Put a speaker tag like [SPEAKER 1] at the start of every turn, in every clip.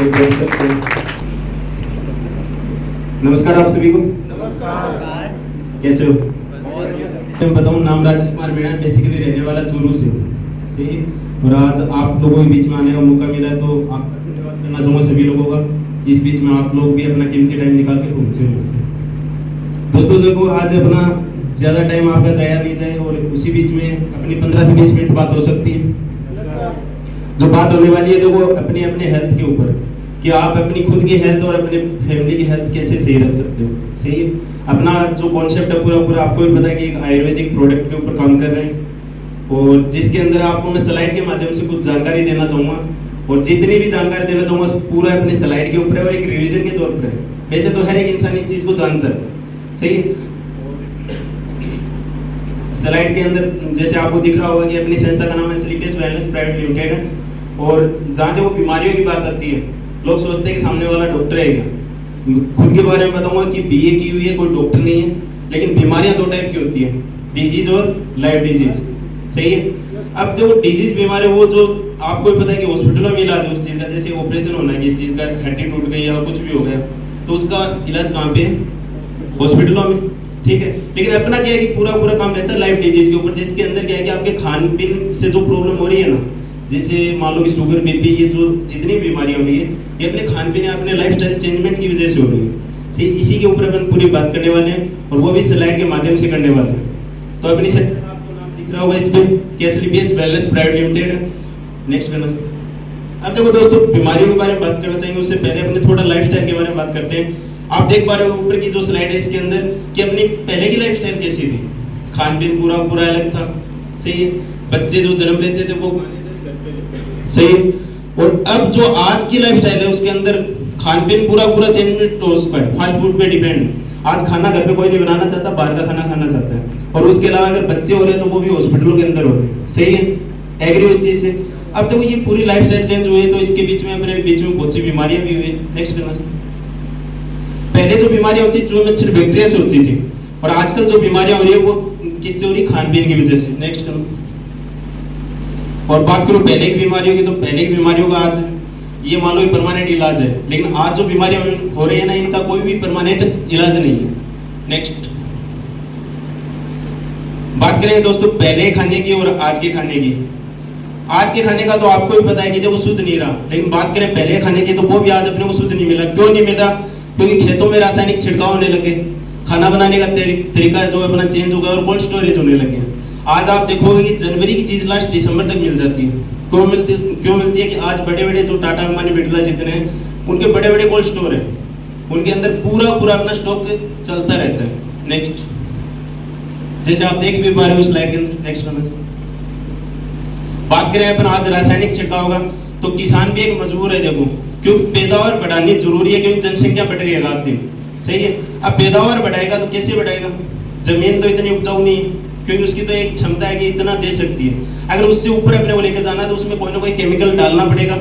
[SPEAKER 1] देख सकते हैं। नमस्कार आप सभी को।
[SPEAKER 2] नमस्कार।
[SPEAKER 1] कैसे हो? मैं बताऊं, नाम राजेश कुमार मीणा, बेसिकली रहने वाला चूरू से हूँ। सही। और आज आप लोगों के बीच में आने का मौका मिला है, तो आपका धन्यवाद करना चाहूँगा सभी लोगों का। इस बीच में आप लोग भी अपना कीमती टाइम निकाल के पहुंचे हो। दोस्तों देखो, आज अपना ज़्यादा टाइम आपका जाया नहीं जाए, और उसी बीच में अपनी 15 से 20 मिनट बात हो सकती है। जो बात होने वाली है देखो, अपने अपने हेल्थ के ऊपर, कि आप अपनी खुद की हेल्थ और अपने फैमिली की हेल्थ कैसे सही रख सकते हो। सही है। अपना जो कॉन्सेप्ट है पूरा आपको भी पता है कि एक आयुर्वेदिक प्रोडक्ट के ऊपर काम कर रहे हैं, और जिसके अंदर आपको मैं स्लाइड के माध्यम से कुछ जानकारी देना चाहूँगा, और जितनी भी जानकारी देना चाहूँगा पूरा अपने स्लाइड के ऊपर है और एक रिवीजन के तौर पर है। वैसे तो हर एक इंसान इस चीज़ को जानता है। सही। स्लाइड के अंदर जैसे आपको दिख रहा होगा कि अपनी संस्था का नाम है स्लीपियस वेलनेस प्राइवेट लिमिटेड है, और जहाँ देखो बीमारियों की बात आती है, लोग सोचते हैं कि सामने वाला डॉक्टर है क्या। खुद के बारे में बताऊंगा कि बीए की हुई है, कोई डॉक्टर नहीं है, लेकिन बीमारियां दो टाइप की होती है, डिजीज और लाइफ डिजीज। सही है। अब देखो, डिजीज बीमारी वो जो आपको भी पता है कि हॉस्पिटलों में इलाज है उस चीज़ का, जैसे ऑपरेशन होना है किसी चीज़ का, हड्डी टूट गई या कुछ भी हो गया, तो उसका इलाज कहाँ पे है? हॉस्पिटलों में। ठीक है। लेकिन अपना क्या है कि पूरा काम रहता है लाइफ डिजीज के ऊपर, जिसके अंदर क्या है कि आपके खान पीन से जो प्रॉब्लम हो रही है ना, जैसे मान लो कि शुगर, बीपी, ये जो जितनी बीमारियां हो रही है, ये अपने खान पीन, अपने लाइफस्टाइल चेंजमेंट की वजह से हो रही है। सही। इसी के ऊपर अपन पूरी बात करने वाले हैं, और वो भी स्लाइड के माध्यम से करने वाले हैं। तो अपनी संस्था आपको नाम दिख रहा होगा इस पे, स्लीपियस वेलनेस प्राइवेट लिमिटेड। नेक्स्ट करना। अब देखो दोस्तों, बीमारियों के बारे में बात करना चाहेंगे, उससे पहले अपने थोड़ा लाइफस्टाइल के बारे में बात करते हैं। आप देख पा रहे हो ऊपर की जो स्लाइड है इसके अंदर, कि अपनी पहले की लाइफस्टाइल कैसी थी। खान पीन पूरा अलग था। सही है। बच्चे जो जन्म लेते थे वो, सही है। और अब जो आज की लाइफस्टाइल है उसके अंदर खान पीन पूरा चेंज हो चुका है, फास्ट फूड पे डिपेंड है। आज खाना घर पे कोई नहीं बनाना चाहता, बाहर का खाना खाना चाहता है, और उसके अलावा अगर बच्चे हो रहे हैं तो वो भी हॉस्पिटलों के अंदर हो रहे हैं। सही है। एग्री उस चीज से। अब देखो, ये पूरी लाइफस्टाइल चेंज हुई है, तो इसके बीच में अपने बीच में बहुत सी बीमारियां भी हुई। नेक्स्ट करना। पहले जो बीमारियां होती जो मच्छर बैक्टीरिया से होती थी, और आजकल जो बीमारियां हो रही है वो किससे हो रही? खान पीन की वजह से। नेक्स्ट करो। और बात करूं पहले की बीमारियों की, तो पहले की बीमारियों का आज ये मान लो परमानेंट इलाज है, लेकिन आज जो बीमारियां हो रही है ना, इनका कोई भी परमानेंट इलाज नहीं है। नेक्स्ट बात करेंगे दोस्तों पहले खाने की और आज के खाने की। आज के खाने का तो आपको भी पता है कि देखो शुद्ध नहीं रहा, लेकिन बात करें पहले खाने की, तो वो भी आज अपने को शुद्ध नहीं मिला। क्यों नहीं मिल रहा? क्योंकि खेतों में रासायनिक छिड़काव होने लगे, खाना बनाने का तरीका जो अपना चेंज हो गया, और कोल्ड स्टोरेज होने लगे। आज आप देखोगे कि जनवरी की चीज लास्ट दिसंबर तक मिल जाती है। क्यों मिलती है? कि आज बड़े जो टाटा अंबानी बिरला जितने हैं, उनके बड़े कोल्ड स्टोर है, उनके अंदर पूरा अपना स्टॉक चलता रहता है। नेक्स्ट, जैसे आप देख भी पा रहे हो स्लाइड के अंदर। नेक्स्ट करना। बात करें अपन आज रासायनिक छिड़काव का, तो किसान भी एक मजबूर है देखो, क्योंकि पैदावार बढ़ानी जरूरी है, क्योंकि जनसंख्या बढ़ रही है रात दिन। सही है। अब पैदावार बढ़ाएगा तो कैसे बढ़ाएगा? जमीन तो इतनी उपजाऊ नहीं है, क्योंकि उसकी तो एक क्षमता है कि इतना दे सकती है। अगर उससे ऊपर अपने को लेकर जाना है, तो उसमें कोई ना कोई केमिकल डालना पड़ेगा।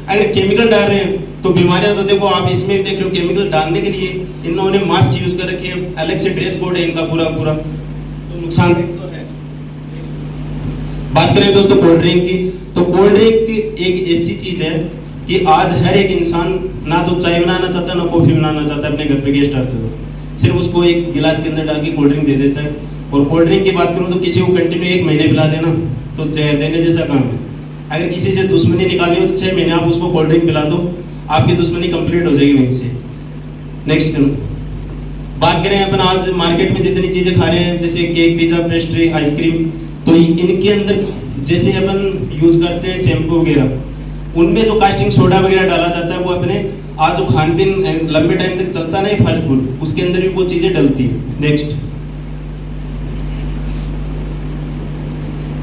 [SPEAKER 1] अगर केमिकल डाल रहे हैं तो बीमारियां तो देखो, आप इसमें भी देख रहे हो, केमिकल डालने के लिए इन्होंने मास्क यूज कर रखे हैं, अलग से ड्रेस कोड है इनका पूरा, तो नुकसान तो है। बात करें दोस्तों कोल्ड ड्रिंक की, तो कोल्ड ड्रिंक एक ऐसी चीज है कि आज हर एक इंसान ना तो चाय बनाना चाहता है, ना कॉफी बनाना चाहता है। अपने घर पे गेस्ट आते तो सिर्फ उसको एक गिलास के अंदर डाल के कोल्ड ड्रिंक दे देता है। और कोल्ड ड्रिंक की बात करूं तो किसी को कंटिन्यू 1 महीने पिला देना तो जहर देने जैसा काम है। अगर किसी से दुश्मनी निकालनी हो तो 6 महीने आप उसको कोल्ड ड्रिंक पिला दो, आपकी दुश्मनी कंप्लीट हो जाएगी वहीं से। नेक्स्ट करो। बात करें अपन आज मार्केट में जितनी चीजें खा रहे हैं, जैसे केक, पिज्जा, पेस्ट्री, आइसक्रीम, तो इनके अंदर जैसे अपन यूज करते हैं शैम्पू वगैरह, उनमें जो कास्टिंग सोडा वगैरह डाला जाता है, वो अपने आज जो खान पीन लंबे टाइम तक चलता है ना फास्ट फूड, उसके अंदर भी वो चीजें डलती है। नेक्स्ट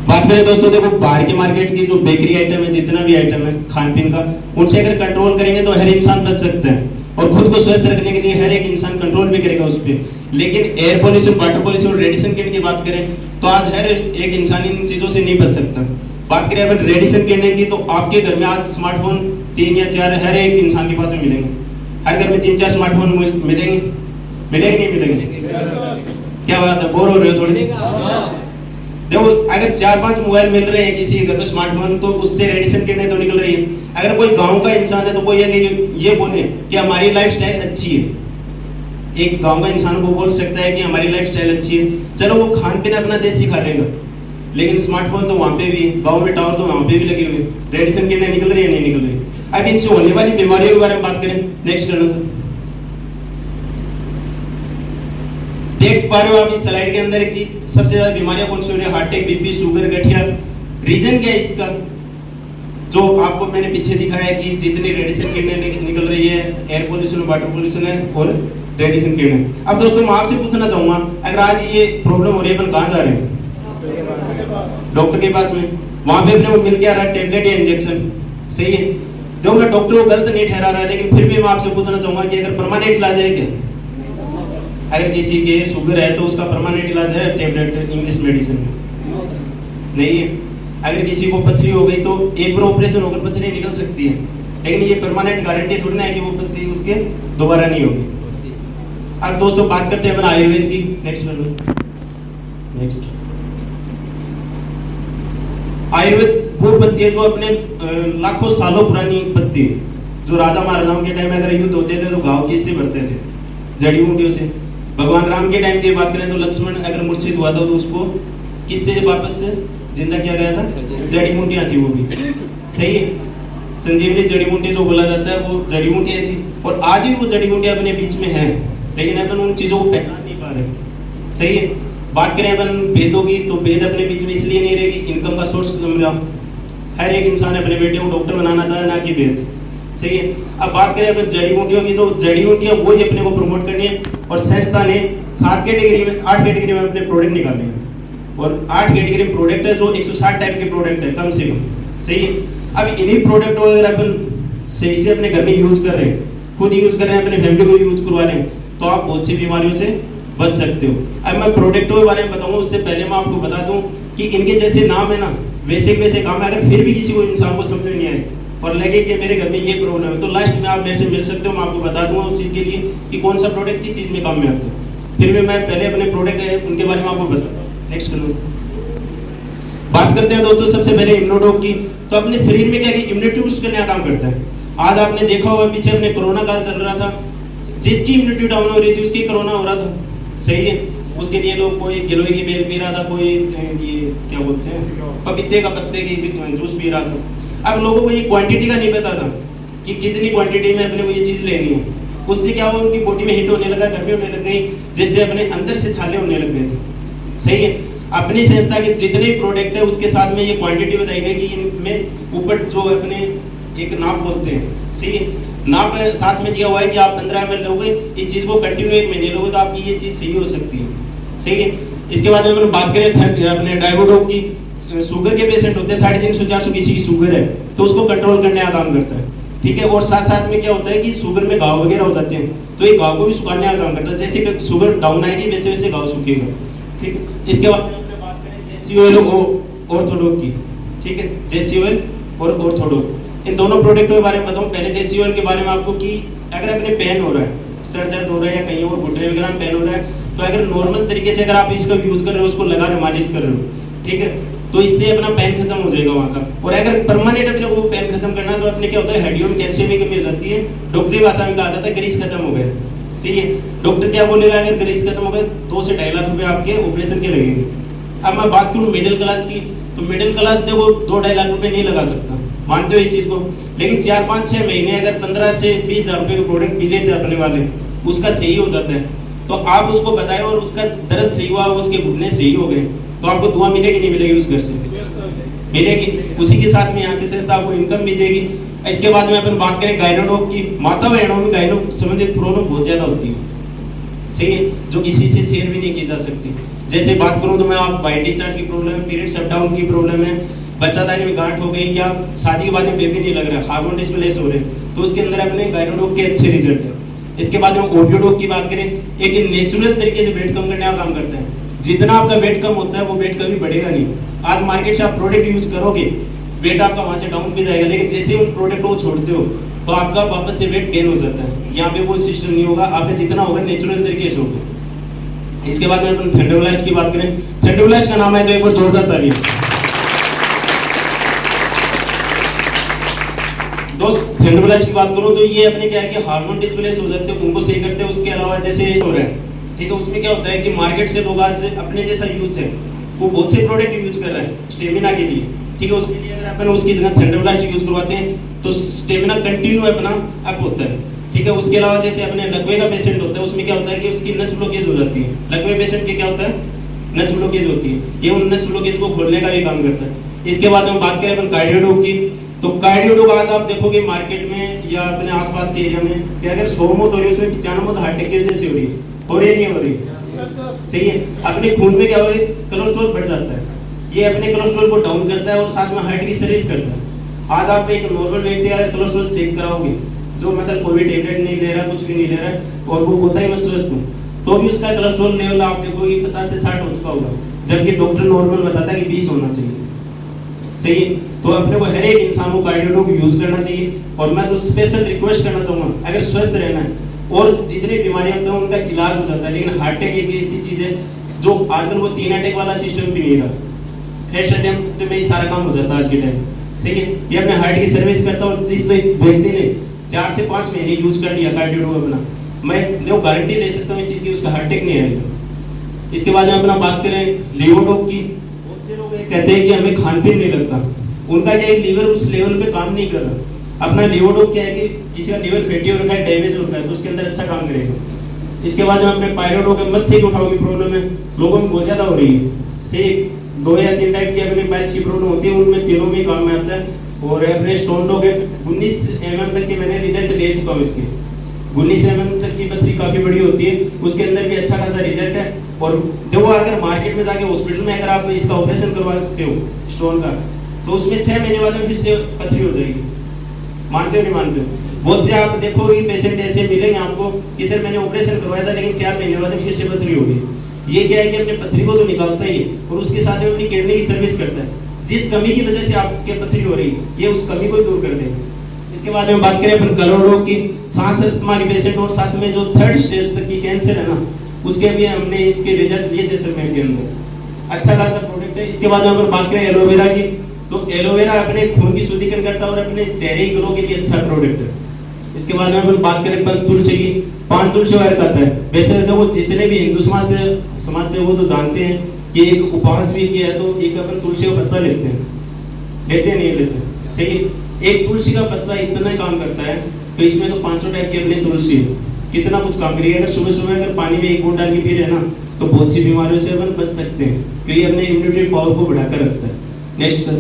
[SPEAKER 1] बात करें दोस्तों, देखो बाहर की मार्केट की जो बेकरी आइटम है, जितना भी आइटम है खान पीन का, उनसे अगर कंट्रोल करेंगे तो हर इंसान बच सकता है, और खुद को स्वस्थ रखने के लिए हर एक इंसान कंट्रोल भी करेगा उस पर। लेकिन एयर पॉल्यूशन, वाटर पॉल्यूशन और रेडिएशन की बात करें तो आज हर एक इंसान इन चीजों से नहीं बच सकता। बात करें अगर रेडिएशन किरणें की, तो आपके घर में आज स्मार्टफोन 3 या 4 हर एक इंसान के पास में मिलेंगे। हर घर में 3-4 स्मार्टफोन मिलेंगे नहीं मिलेंगे? क्या बात है, बोर हो रहे हो थोड़ी? देखो अगर 4-5 मोबाइल मिल रहे हैं किसी घर में स्मार्टफोन, तो उससे रेडिएशन किरणें तो निकल रही है। अगर कोई गांव का इंसान है तो कोई ये बोले कि हमारी लाइफस्टाइल अच्छी है, एक गांव का इंसान को बोल सकता है कि हमारी लाइफस्टाइल अच्छी है, चलो वो खान पीन अपना देसी खा लेगा, लेकिन स्मार्टफोन तो वहाँ पे भी है, गाँव में टावर तो वहाँ पे भी लगे हुए, रेडिएशन किरणें निकल रही है नहीं निकल रही। अब इनसे होने वाली बीमारियों के बारे में बात करें, नेक्स्ट करना सर। देख पा रहे हो आप इस स्लाइड के अंदर कि सबसे ज्यादा बीमारियां कौन सी हो रही है, हार्ट अटैक, बीपी, शुगर, गठिया। रीजन क्या है इसका? जो आपको मैंने पीछे दिखाया है कि जितनी रेडिएशन किरणें निकल रही है, एयर पोल्यूशन, वाटर पोल्यूशन है और रेडिएशन किरणें। अब दोस्तों मैं आपसे पूछना चाहूंगा, अगर आज ये प्रॉब्लम हो रही है, अपन कहाँ जा रहे हैं? डॉक्टर के पास में। वहां पे अपने को मिल के आ रहा है टेबलेट या इंजेक्शन, सही है। देखो मैं डॉक्टर को गलत नहीं ठहरा रहा, लेकिन फिर भी मैं आपसे पूछना चाहूंगा कि अगर परमानेंट इलाज है क्या? अगर किसी के शुगर है तो उसका परमानेंट इलाज है टेबलेट, इंग्लिश मेडिसिन नहीं है। अगर किसी को पथरी हो गई तो एक बार ऑपरेशन होकर पथरी निकल सकती है, लेकिन ये परमानेंट गारंटी थोड़ी ना है कि वो पथरी उसके दोबारा नहीं होगी। अब दोस्तों बात करते हैं आयुर्वेद की, नेक्स्ट। आयुर्वेद वो पत्ती है जो अपने लाखों सालों पुरानी पत्ती है, जो राजा महाराजाओं के टाइम में अगर युद्ध होते थे तो घाव किससे भरते थे? जड़ी बूटियों से। भगवान राम के टाइम की बात करें तो लक्ष्मण अगर मूर्छित हुआ था तो उसको किससे वापस से जिंदा किया गया था? जड़ी बूटियां थी वो भी, सही है। संजीवनी जड़ी बूटी जो बोला जाता है वो जड़ी बूटियां थी, और आज भी वो जड़ी बूटियां अपने बीच में हैं, लेकिन अपन उन चीजों को पहचान नहीं पा रहे, सही है। बात करें अपन वेदों की, तो वेद अपने बीच में इसलिए नहीं रहे कि इनकम का सोर्स कम रहा। हर एक इंसान अपने बेटे को डॉक्टर बनाना चाहे, ना कि वेद, सही है। अब बात करें अपन जड़ी बूटियों की, तो जड़ी बूटियां वही अपने को प्रमोट करनी है, और संस्था ने 8 कैटेगरी में अपने प्रोडक्ट निकाले हैं, और 8 कैटेगरी में प्रोडक्ट है जो 160 टाइप के प्रोडक्ट है कम से कम, सही है। अब इन्हीं प्रोडक्ट को अगर अपन सही से अपने घर में यूज कर रहे हैं, खुद यूज कर रहे हैं, अपने फैमिली को यूज करवा रहे हैं, तो आप बहुत सी बीमारियों से बच सकते हो। अब मैं प्रोडक्टों के बारे में बताऊंगा, उससे पहले मैं आपको बता दूं कि इनके जैसे नाम है ना, वैसे काम है। अगर फिर भी किसी को इंसान को समझ में नहीं आए और लगे कि मेरे घर में ये प्रॉब्लम है, तो लास्ट में आप मेरे से मिल सकते हो, मैं आपको बता दूंगा उस चीज़ के लिए कि कौन सा प्रोडक्ट किस चीज़ में काम में आता है। फिर भी मैं पहले अपने प्रोडक्ट है उनके बारे में आपको बताता हूँ। नेक्स्ट करना बात करते हैं दोस्तों सबसे पहले इम्यूनोडॉग की। तो अपने शरीर में क्या कि इम्यूनिटी बूस्ट करने का काम करता है। आज आपने देखा होगा पीछे अपने कोरोना काल चल रहा था, जिसकी इम्यूनिटी डाउन हो रही थी उसकी कोरोना हो रहा था, सही है। उसके लिए लोग कोई गिलोय की बेल पी रहा था, कोई ये क्या बोलते हैं पपीते का पत्ते की जूस पी रहा था। अब लोगों को ये क्वांटिटी का नहीं पता था कि कितनी क्वांटिटी में अपने को ये चीज़ लेनी है। उससे क्या हुआ, उनकी बॉडी में हीट होने लगा, गर्मी होने लग गई, जिससे अपने अंदर से छाले होने लग गए थे, सही है। अपनी संस्था के जितने प्रोडक्ट है उसके साथ में ये क्वांटिटी बताई गई कि इनमें ऊपर जो अपने एक नाप बोलते हैं, सही है, नाप साथ में दिया हुआ है कि आप 15 ml लोगे, इस चीज़ को कंटिन्यू 1 महीने लोगे तो आपकी ये चीज़ सही हो सकती है, सही है। इसके बाद में बात करें अपने डायबिटोक की, शुगर के पेशेंट होते हैं 350-400 किसी की शुगर है तो उसको कंट्रोल करने का काम करता है, ठीक है। और साथ साथ में क्या होता है कि शुगर में घाव वगैरह हो जाते हैं तो ये घाव को भी सुखाने का काम करता है। जैसे शुगर डाउन आएगी वैसे वैसे घाव सूखेगा, ठीक है। इसके बाद बात करें जेसीओएल ऑर्थोडॉक की, ठीक है, जेसीओएल और ऑर्थोडॉक, इन दोनों प्रोडक्टों के बारे में बताऊं। पहले जेसीओएल के बारे में आपको कि अगर अपने पेन हो रहा है, सर दर्द हो रहा है या कहीं और घुटने वगैरह में पेन हो रहा है, तो अगर नॉर्मल तरीके से अगर आप इसका यूज कर रहे हो, उसको लगा रहे हो, मालिश कर रहे हो, ठीक है, तो इससे अपना पेन खत्म हो जाएगा वहाँ का। और अगर परमानेंट अपने को पेन खत्म करना है तो अपने क्या होता है, हड्डियों में कैल्शियम की कमी हो जाती है, डॉक्टरी भाषा में कहा जाता है ग्रीस खत्म हो गया, सही है। डॉक्टर क्या बोलेगा, अगर ग्रीस खत्म हो गया 2 से 2.5 लाख रुपए आपके ऑपरेशन के लगेंगे। अब मैं बात करूँ मिडिल क्लास की, तो मिडिल क्लास ने वो 2-2.5 लाख रुपए नहीं लगा सकता, मानते हो इस चीज़ को, लेकिन 4-5-6 महीने अगर 15 से 20 हज़ार रुपये के प्रोडक्ट पी लेते अपने वाले, उसका सही हो जाता है। तो आप उसको बताएं और उसका दर्द सही हुआ, उसके घुटने सही हो गए, तो आपको दुआ मिलेगी नहीं मिलेगी, उस घर से मिलेगी। उसी के साथ में यहाँ से संस्था आपको इनकम भी देगी। इसके बाद में अपन बात करें गायनोडॉक की, माता बहनों में गायनो संबंधित प्रॉब्लम बहुत ज़्यादा होती है, सही है, जो किसी से शेयर भी नहीं की जा सकती। जैसे बात करूँ तो मैं आप वाइट डिस्चार्ज की प्रॉब्लम है, पीरियड शट डाउन की प्रॉब्लम है, बच्चादानी में गांठ हो गई, या शादी के बाद में बेबी नहीं लग रहा, हार्मोन डिस्प्लेस हो रहे, तो उसके अंदर अपने गायनोडॉक के अच्छे रिजल्ट है। इसके बाद में ऑडियोडॉक की बात करें, एक नेचुरल तरीके से वेट कम करने का काम करता है। जितना आपका वेट कम होता है वो वेट कभी बढ़ेगा नहीं। आज मार्केट से आप प्रोडक्ट यूज करोगे, वेट आपका वहाँ से डाउन भी जाएगा, लेकिन जैसे उन प्रोडक्ट को छोड़ते हो तो आपका वापस से वेट गेन हो जाता है। यहाँ पे वो सिस्टम नहीं होगा, आपका जितना होगा नेचुरल तरीके से होगा। इसके बाद में अपन थंडरब्लास्ट की बात करें, थंडरब्लास्ट का नाम है तो एक बार जोरदार ताली। दोस्त थंडरब्लास्ट की बात करूं तो ये अपने क्या है कि हार्मोन डिस्प्लेस हो जाते हैं, उनको सही करते हैं। उसके अलावा जैसे हो रहा है, ठीक है, उसमें क्या होता है कि मार्केट से लोग आज अपने जैसा यूथ है वो बहुत से प्रोडक्ट यूज कर रहे हैं स्टेमिना के लिए, ठीक है। उसके लिए अगर अपन उसकी जगह थंडरब्लास्ट यूज करवाते हैं तो स्टेमिना कंटिन्यू अपना अप होता है, ठीक है। उसके अलावा जैसे अपने लकवे का पेशेंट होता है, उसमें क्या होता है कि उसकी नस ब्लॉकेज हो जाती है। लकवे पेशेंट के क्या होता है, नस ब्लॉकेज होती है, ये उन नस ब्लॉकेज को खोलने का भी काम करता है। इसके बाद हम बात करें अपन कार्डियोडोग की, तो कार्डियोडोग आज आप देखोगे मार्केट में या अपने आसपास के एरिया में कि अगर 100 मौत हो रही है उसमें 95 मौत हार्ट अटैक की वजह से हो रही है, हो रही है नहीं हो रही, सही है। अपने खून में क्या होगा, कोलेस्ट्रॉल बढ़ जाता है, ये अपने कोलेस्ट्रॉल को डाउन करता है और साथ में हार्ट की सर्विस करता है। आज आप एक नॉर्मल व्यक्ति अगर कोलेस्ट्रॉल चेक कराओगे, जो मतलब कोई भी टेबलेट नहीं ले रहा, कुछ भी नहीं ले रहा और वो बोलता है मैं स्वस्थ हूँ, तो भी उसका कोलेस्ट्रॉल लेवल आप देखोगे 50 से 60 हो चुका होगा, जबकि डॉक्टर नॉर्मल बताता है कि 20 होना चाहिए, सही है। तो अपने को हर एक इंसान को कार्डियोडोग यूज करना चाहिए। और मैं तो स्पेशल रिक्वेस्ट करना चाहूँगा, अगर स्वस्थ रहना है और जितनी बीमारियां होती हैं उनका इलाज हो जाता है, लेकिन हार्ट अटैक एक ऐसी चीज़ है जो आजकल वो 3 अटैक वाला सिस्टम भी नहीं रहा, फर्स्ट अटेम्प्ट में ही सारा काम हो जाता है आज के टाइम, सही है। ये अपने हार्ट की सर्विस करता है और जिस व्यक्ति ने 4 से 5 महीने यूज कर लिया कार्डियोडोग अपना, मैं वो गारंटी ले सकता हूँ इस चीज़ की, उसका हार्ट अटैक नहीं आएगा। इसके बाद हम अपना बात करें लिवरडोग की, बहुत से लोग कहते हैं कि हमें खान पीन नहीं लगता, उनका क्या है लीवर उस लेवल पे काम नहीं कर रहा। अपना लिवरडोग क्या है कि किसी का लीवर फैटी हो रखा है, डैमेज हो रखा है, तो उसके अंदर अच्छा काम करेगा। इसके बाद हम अपने पायरोडोग के मत से उठाओ की प्रॉब्लम है लोगों में बहुत ज़्यादा हो रही है, सही 2 या 3 टाइप की अपने पाइल्स की प्रॉब्लम होती है, उनमें तीनों में काम में आता है। और अपने स्टोन डॉग 19 mm तक के मैंने रिजल्ट ले चुका हूँ इसके, 19 mm तक की पथरी काफ़ी बड़ी होती है, उसके अंदर भी अच्छा खासा रिजल्ट है। और देखो अगर मार्केट में जाके हॉस्पिटल में अगर आप इसका ऑपरेशन करवाते हो स्टोन का, तो उसमें 6 महीने बाद में फिर से पथरी हो जाएगी, मानते हो नहीं मानते हो? बहुत से आप देखो ये पेशेंट ऐसे मिलेंगे आपको कि सर मैंने ऑपरेशन करवाया था लेकिन 4 महीने बाद फिर से पथरी हो गई। ये क्या है कि अपने पथरी को तो निकालता ही है और उसके साथ में अपनी किडनी की सर्विस करता है। जिस कमी की वजह से आपके पथरी हो रही है ये उस कमी को ही दूर कर देगा। इसके बाद हम बात करें अपन करोड़ों की सांस अस्थमा के पेशेंट और साथ में जो 3rd स्टेज तक की कैंसर है ना, उसके भी हमने इसके रिजल्ट लिए जैसलमेर के अंदर, अच्छा खासा प्रोडक्ट है। इसके बाद हम बात करें एलोवेरा की, तो एलोवेरा अपने खून की शुद्धिकरण करता है और अपने चेहरे की ग्लो के लिए अच्छा प्रोडक्ट है। इसके बाद में अपन बात करें पंच तुलसी की, 5 तुलसी वायर करता है। वैसे तो वो जितने भी हिंदू समाज से वो तो जानते हैं कि एक उपवास भी किया है तो एक अपन तुलसी का पत्ता लेते हैं, लेते नहीं लेते, सही। एक तुलसी का पत्ता इतना काम करता है, तो इसमें तो 500 टाइप की अपनी तुलसी है, कितना कुछ काम करेगी। अगर सुबह सुबह अगर पानी में 1 बूंद डाल के पी रहे ना तो बहुत सी बीमारियों से अपन बच सकते हैं, क्योंकि अपने इम्यूनिटी पावर को बढ़ाकर रखता है। नेक्स्ट सर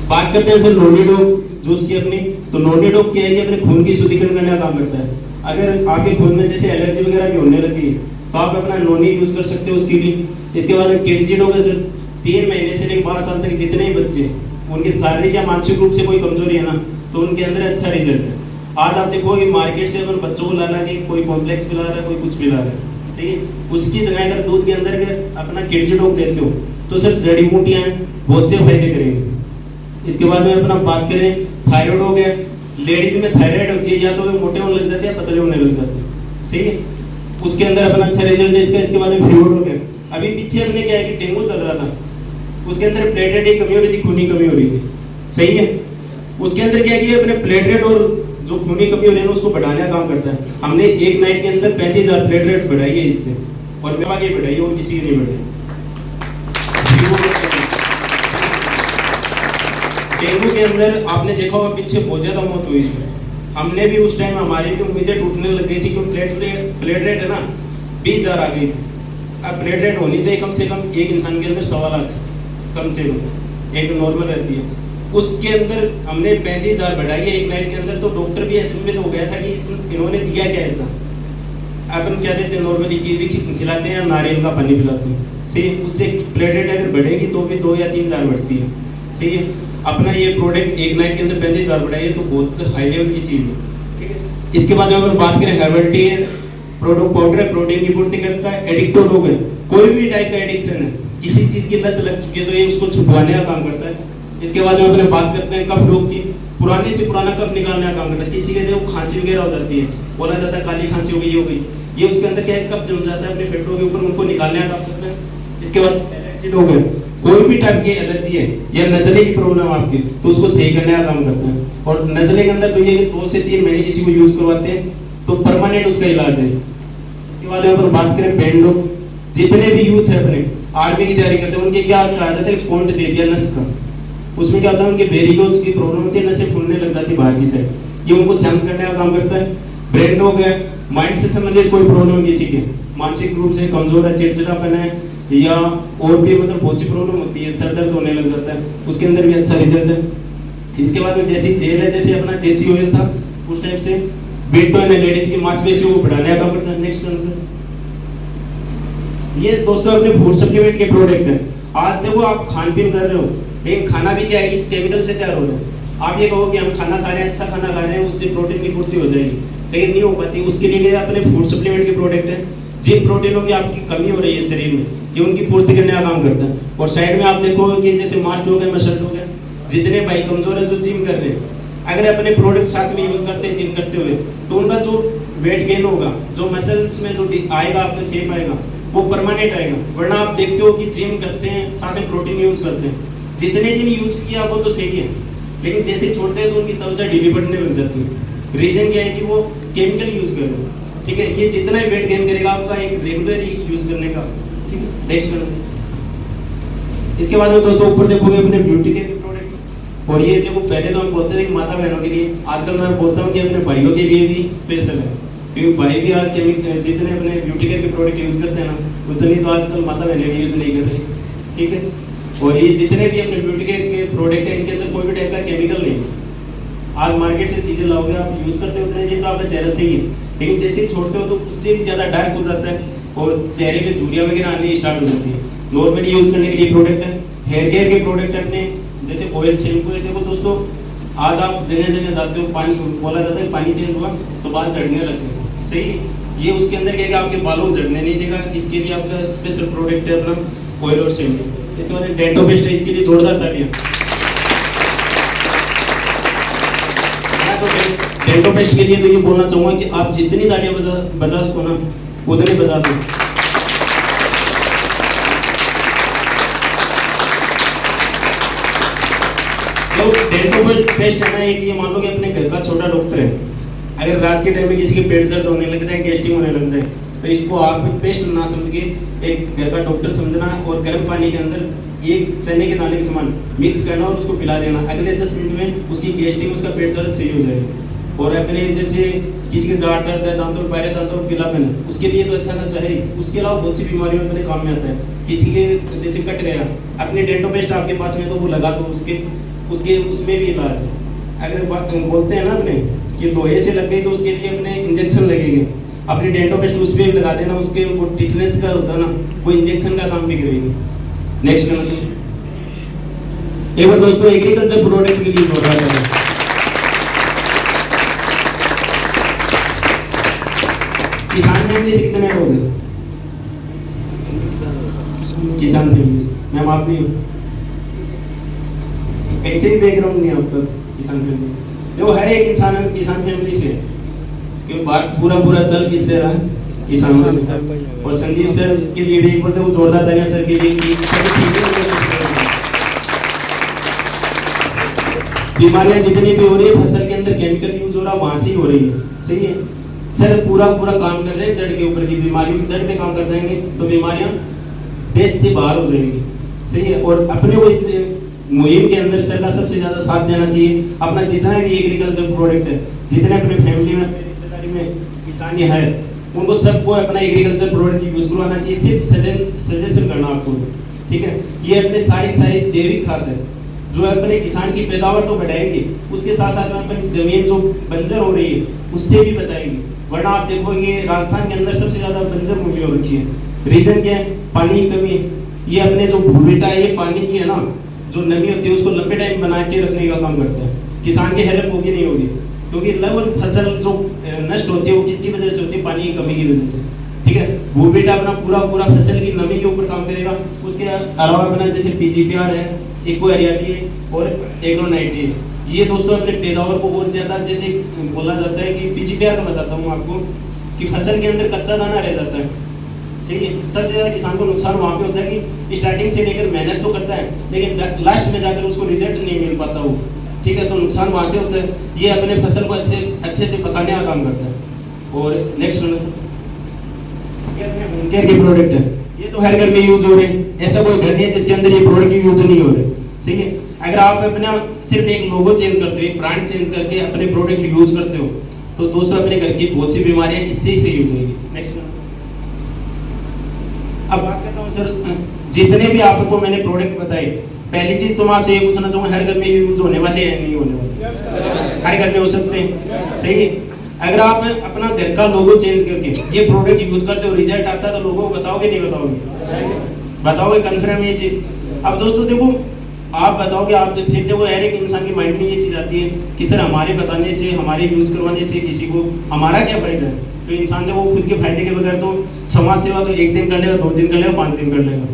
[SPEAKER 1] बात करते हैं सर नोनीडोग जूस की अपनी, तो नोनीडोग क्या है कि अपने खून की शुद्धिकरण करने का काम करता है। अगर आपके खून में जैसे एलर्जी वगैरह भी होने लगी है तो आप अपना नोनी यूज कर सकते हो उसके लिए। इसके बाद किडजीडोग है सर, 3 महीने से लेकर 12 साल तक जितने भी बच्चे उनके शारीरिक या मानसिक रूप से कोई कमजोरी है ना, तो उनके अंदर अच्छा रिजल्ट है। आज आप देखो कि मार्केट से अपन बच्चों को ला के कोई कॉम्प्लेक्स पिला रहा है, कोई कुछ पिला रहा है, सही है। उसकी जगह अगर दूध के अंदर अगर अपना किडजीडोग देते हो तो सर जड़ी बूटियाँ बहुत से फायदे करेंगे। इसके बाद में अपना बात करें थायराइड हो गया, लेडीज में थायराइड होती है, या तो वे मोटे होने लग जाते हैं या पतले होने लग जाते हैं, सही है। उसके अंदर अपना अच्छा रिजल्ट है इसका। इसके बाद में फ्लूइड हो गया, अभी पीछे अपने क्या है कि डेंगू चल रहा था, उसके अंदर प्लेटलेट की कमी हो रही थी, खूनी कमी हो रही थी, सही है। उसके अंदर क्या है कि अपने प्लेटलेट और जो खूनी कमी हो रही है उसको बढ़ाने का काम करता है। हमने एक नाइट के अंदर 35,000 प्लेटलेट बढ़ाई है इससे, और मैं आगे बढ़ाई है और किसी की नहीं बढ़ाई। डेंगू के अंदर आपने देखा होगा पीछे बहुत ज्यादा मौत हुई है, हमने भी उस टाइम हमारी भी उम्मीदें टूटने लग गई थी, क्योंकि प्लेटलेट है ना 20,000 आ गई थी। अब प्लेटलेट होनी चाहिए कम से कम एक इंसान के अंदर 1.25 लाख कम से कम, एक नॉर्मल रहती है। उसके अंदर हमने 35,000 बढ़ाई है एक नाइट के अंदर, तो डॉक्टर भी अचंभित हो गया था कि इन्होंने दिया क्या ऐसा। अपन क्या देते हैं नॉर्मली कीवी खिलाते हैं या नारियल का पानी पिलाते हैं, सही है। उससे प्लेटलेट अगर बढ़ेगी तो भी 2 या 3,000 बढ़ती है, सही है। अपना ये प्रोडक्ट एक नाइट के अंदर 35,000 बढ़ाई है तो बहुत हाई लेवल की चीज़ है, ठीक है। इसके बाद अगर बात करें हर्बल टी है, प्रोडक्ट पाउडर है, प्रोटीन की पूर्ति करता है। एडिक्टोडोग है, कोई भी टाइप का एडिक्शन है, किसी चीज़ की लत लग चुकी है तो ये उसको छुपवाने का काम करता है। इसके बाद में अपने बात करते हैं कफ डोग की, पुराने से पुराना कफ निकालने का काम करता है। किसी के देखो खांसी वगैरह हो जाती है, बोला जाता है काली खांसी हो गई, ये उसके अंदर क्या है, कब जम जाता है अपने पेटों के ऊपर, उनको निकालने का काम करता है। इसके बाद एलर्जी हो गए, कोई भी टाइप की एलर्जी है या नजले की प्रॉब्लम आपकी, तो उसको सही करने का काम करता है। और नजले के अंदर तो ये 2 से 3 महीने किसी को यूज करवाते हैं तो परमानेंट उसका इलाज है। इसके बाद अपन बात करें बैंड लोग, जितने भी यूथ है अपने आर्मी की तैयारी करते हैं, उनके क्या कहा जाता है, पॉइंट दे दिया नस का, उसमें क्या होता है उनके वेरिकोज की प्रॉब्लम होती है, नसें फूलने लग जाती है बाहर की साइड, ये उनको शांत करने का काम करता है। ब्रेन हो गया, माइंड से संबंधित कोई प्रॉब्लम किसी के, मानसिक रूप से कमजोर है, चिड़चिड़ापन है, या और भी मतलब बहुत सी प्रॉब्लम होती है, सर दर्द होने लग जाता है, उसके अंदर भी अच्छा रिजल्ट है। इसके बाद में जैसी जेल है, जैसे अपना जेसी ऑयल था उस टाइप से वेट है, लेडीज की मांसपेशियों को बढ़ाने का काम करता है। नेक्स्ट सर, ये दोस्तों अपने फूड सप्लीमेंट के प्रोडक्ट है। आज देखो आप खान पीन कर रहे हो, लेकिन खाना भी क्या है कि केमिकल से तैयार हो रहा है। आप ये कहो कि हम खाना खा रहे हैं, अच्छा खाना खा रहे हैं, उससे प्रोटीन की पूर्ति हो जाएगी, लेकिन नहीं हो पाती। उसके लिए क्या अपने फूड सप्लीमेंट के प्रोडक्ट है, जिन प्रोटीनों की आपकी कमी हो रही है शरीर में, ये उनकी पूर्ति करने का काम करता है। और साइड में आप देखो कि जैसे मास्ट हो गए, मसल हो गए, जितने भाई कमजोर है जो जिम कर रहे हैं, अगर अपने प्रोडक्ट साथ में यूज करते हैं जिम करते हुए, तो उनका जो वेट गेन होगा, जो मसल्स में जो आएगा, आपका शेप आएगा, वो परमानेंट आएगा। वरना आप देखते हो कि जिम करते हैं साथ में प्रोटीन यूज करते हैं, जितने दिन यूज किया वो तो सही है, लेकिन जैसे छोड़ते हैं तो उनकी त्वचा ढीली पड़ने लग जाती है। रीजन क्या है कि वो केमिकल यूज कर रहे हैं। ठीक है, ये जितना ही वेट गेन करेगा आपका एक रेगुलर यूज करने का। ठीक है, नेक्स्ट करना चाहिए। इसके बाद में दोस्तों ऊपर देखोगे अपने ब्यूटी के प्रोडक्ट, और ये देखो पहले तो हम बोलते थे कि माता बहनों के लिए, आजकल मैं बोलता हूँ कि अपने भाइयों के लिए भी स्पेशल है, क्योंकि भाई भी आज के जितने अपने ब्यूटी केयर के प्रोडक्ट यूज करते हैं ना, उतनी तो आजकल माता बहनें भी यूज नहीं कर रही। ठीक है, और ये जितने भी अपने ब्यूटी केयर के प्रोडक्ट है, इनके अंदर कोई भी टाइप का केमिकल नहीं है। आज मार्केट से चीजें लाओगे, आप यूज करते हो उतने दिन तो आपका चेहरा सही है, लेकिन जैसे छोड़ते हो तो उससे भी ज्यादा डार्क हो जाता है और चेहरे पे झुर्रियां वगैरह आनी स्टार्ट हो जाती है। नॉर्मली यूज करने के लिए प्रोडक्ट है। हेयर केयर के प्रोडक्ट है अपने, जैसे ऑयल शैम्पू है। देखो दोस्तों, आज आप जगह जगह जाते हो, पानी बोला जाता है पानी चेंज हुआ तो बाल झड़ने लग गए, सही। ये उसके अंदर क्या है कि आपके बालों को झड़ने नहीं देगा, इसके लिए आपका स्पेशल प्रोडक्ट है अपना ऑयल और शैम्पू। इसके बाद डेंटो पेस्ट है, इसके लिए जोरदार तालियां। डेंटो पेस्ट के लिए तो ये बोलना चाहूंगा कि आप जितनी तालियां बजा सको ना, उतनी बजा दो। तो डेंटो पेस्ट है ना, एक ये मान लो कि अपने घर का छोटा डॉक्टर है, अगर रात के टाइम में किसी के पेट दर्द होने लग जाए, गैस्ट्रिक होने लग जाए, तो इसको आप पेस्ट ना समझ के एक घर का डॉक्टर समझना और गर्म पानी के अंदर एक चने के दाने के समान मिक्स करना और उसको पिला देना। अगले 10 मिनट में उसकी गैस्ट्रिक, उसका पेट दर्द सही हो जाएगा। और अपने जैसे किसी के दाढ़ दर्द है, दांतों पैरे दांतों पीलापन है, उसके लिए तो अच्छा खासा है। उसके अलावा बहुत सी बीमारियों में अपने काम में आता है। किसी के जैसे कट गया, अपने डेंटो पेस्ट आपके पास में तो वो लगा दो, उसके उसमें भी इलाज है। अगर बोलते हैं ना अपने कि लोहे से लग गई तो उसके लिए अपने इंजेक्शन लगेंगे, अपने डेंटो पेस्ट उस पर लगा देना, उसके वो टिटनेस का होता है ना, वो इंजेक्शन का काम भी करेगी। नेक्स्ट करना चाहिए। एक बार दोस्तों एग्रीकल्चर प्रोडक्ट के लिए जोड़ रहा है। किसान फैमिली से कितने लोग हैं? किसान फैमिली से मैम आप भी हो, कैसे भी बैकग्राउंड नहीं आपका किसान फैमिली। देखो हर एक इंसान किसान फैमिली से, क्योंकि भारत पूरा चल किससे रहा है, किसानों से। और संजीव सर के लिए भी एक बार वो जोरदार तालियां सर के लिए। बीमारियां जितनी भी हो रही है, फसल के अंदर केमिकल यूज हो रहा है, वहां से ही हो रही है, सही है। सर पूरा काम कर रहे हैं जड़ के ऊपर की, बीमारियों की जड़ पे काम कर जाएंगे तो बीमारियां देश से बाहर हो जाएंगी, सही है। और अपने को इस मुहिम के अंदर सर का सबसे ज्यादा साथ देना चाहिए। अपना जितना भी एग्रीकल्चर प्रोडक्ट है, जितने अपने फैमिली में, अपने रिश्तेदारी में किसान है, उनको सबको अपना एग्रीकल्चर प्रोडक्ट यूज करवाना चाहिए। सिर्फ सजेशन करना आपको, ठीक है। ये अपने सारी जैविक खाद है जो अपने किसान की पैदावार तो बढ़ाएगी, उसके साथ साथ में अपनी जमीन जो बंजर हो रही है उससे भी बचाएगी। वरना आप देखोगे राजस्थान के अंदर सबसे ज्यादा बंजर भूमि हो रखी है। रीजन क्या है? पानी की कमी है। ये अपने जो भूमिटा है, ये पानी की है ना, जो नमी होती है उसको लंबे टाइम बना के रखने का काम करता है। किसान की हेल्प होगी नहीं होगी, क्योंकि लगभग फसल जो नष्ट होती है वो किसकी वजह से होती है? पानी की कमी की वजह से, ठीक है। भूमिटा अपना पूरा फसल की नमी के ऊपर काम करेगा। उसके अलावा अपना जैसे पीजीपीआर है, इको हरियाली है और एग्रोनाइट है। ये दोस्तों अपने पैदावार को और ज्यादा, जैसे बोला जाता है कि पीजीपीआर का बताता हूँ आपको, कि फसल के अंदर कच्चा दाना रह जाता है। सही है, सबसे ज़्यादा किसान को नुकसान वहाँ पे होता है कि स्टार्टिंग से लेकर मेहनत तो करता है लेकिन लास्ट में जाकर उसको रिजल्ट नहीं मिल पाता वो। ठीक है, तो नुकसान वहाँ से होता है। ये अपने फसल को अच्छे से पकाने का काम करता है। और नेक्स्ट ये अपने होम केयर के प्रोडक्ट है, ये तो हर घर में यूज हो रहे हैं, ऐसा कोई घर नहीं है जिसके अंदर ये प्रोडक्ट यूज नहीं हो रहे। सही है, अगर आप अपना सिर्फ एक लोगो चेंज करते हो, एक ब्रांड चेंज करके अपने प्रोडक्ट यूज करते हो तो दोस्तों अपने घर की बहुत सी बीमारियां इससे ही सही हो जाएगी। नेक्स्ट, अब बात करता हूँ सर, जितने भी आपको मैंने प्रोडक्ट बताए, पहली चीज तो मैं आपसे ये पूछना चाहूँगा, हर घर में यूज होने वाले हैं नहीं होने वाले? हर घर में हो सकते हैं। सही है, अगर आप अपना घर का लोगो चेंज करके ये प्रोडक्ट यूज करते हो, रिजल्ट आता है तो लोगों को बताओगे नहीं बताओगे? बताओगे कंफर्म ये चीज। अब दोस्तों देखो, आप बताओगे, आप फिर देखो हर एक इंसान के माइंड में ये चीज आती है कि सर हमारे बताने से, हमारे यूज करवाने से किसी को हमारा क्या फायदा है? तो इंसान देखो खुद के फायदे के बगैर तो समाज सेवा तो 1 दिन कर लेगा, 2 दिन कर लेगा, 5 दिन कर लेगा,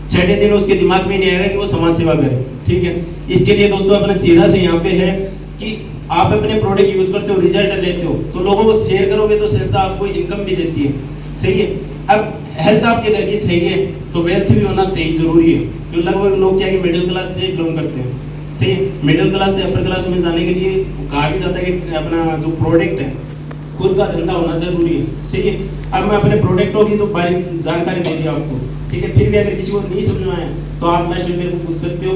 [SPEAKER 1] 6ठे दिन उसके दिमाग में नहीं आएगा कि वो समाज सेवा करे। ठीक है, इसके लिए दोस्तों अपना सीधा से यहाँ पे है कि आप अपने प्रोडक्ट यूज करते हो, रिजल्ट लेते हो तो लोगों को शेयर करोगे तो संस्था आपको इनकम भी देती है। सही है, अब हेल्थ आपके घर की सही है तो वेल्थ भी होना सही जरूरी है, क्योंकि लगभग लोग क्या है कि मिडिल क्लास से बिलोंग करते हैं। सही है, मिडिल क्लास से अपर क्लास में जाने के लिए कहा भी जाता है कि अपना जो प्रोडक्ट है खुद का धंधा होना जरूरी है। सही है, अब मैं अपने प्रोडक्टों की तो बारी जानकारी दे दी आपको। ठीक है, फिर भी अगर किसी को नहीं समझ में आया तो आप लास्ट में मेरे को पूछ सकते हो।